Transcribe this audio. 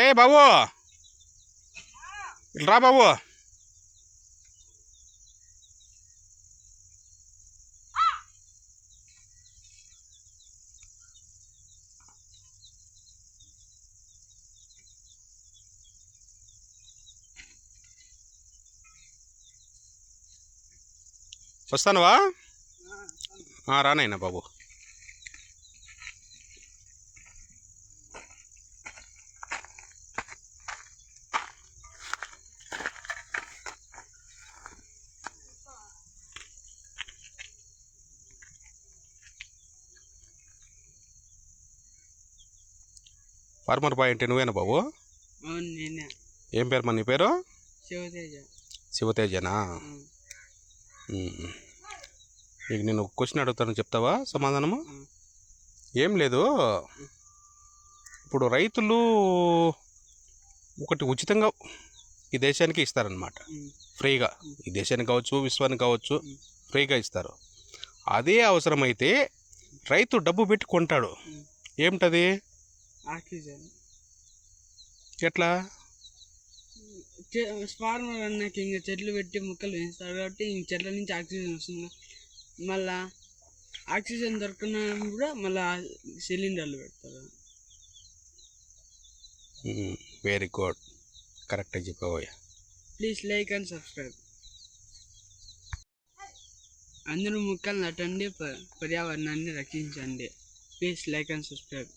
ఏ బాబు రా బాబు. వస్తానువా? రానైనా బాబు. Farmer bye అంటే నువ్వేనా బాబు? ఏం పేరు నీ పేరు? శివతేజనా? నీకు నేను ఒక క్వశ్చన్ అడుగుతాను, చెప్తావా సమాధానము? ఏం లేదు, ఇప్పుడు రైతులు ఒకటి ఉచితంగా ఈ దేశానికి ఇస్తారనమాట, ఫ్రీగా. ఈ దేశానికి కావచ్చు, విశ్వానికి కావచ్చు, ఫ్రీగా ఇస్తారు. అదే అవసరమైతే రైతు డబ్బు పెట్టి కొంటాడు. ఏమిటది? ఆక్సిజన్. ఎట్లా? ఫార్మర్ అన్నాక ఇంకా చెట్లు పెట్టి మొక్కలు పెంచుతారు కాబట్టి ఇంక చెట్ల నుంచి ఆక్సిజన్ వస్తుంది. మళ్ళా ఆక్సిజన్ దొరకనప్పుడు కూడా మళ్ళీ సిలిండర్లు పెడతారు. వెరీ గుడ్, కరెక్ట్గా చెప్పావయ్యా. Please like and subscribe. అందరూ మొక్కలు నాటండి, పర్యావరణాన్ని రక్షించండి. Please like and subscribe.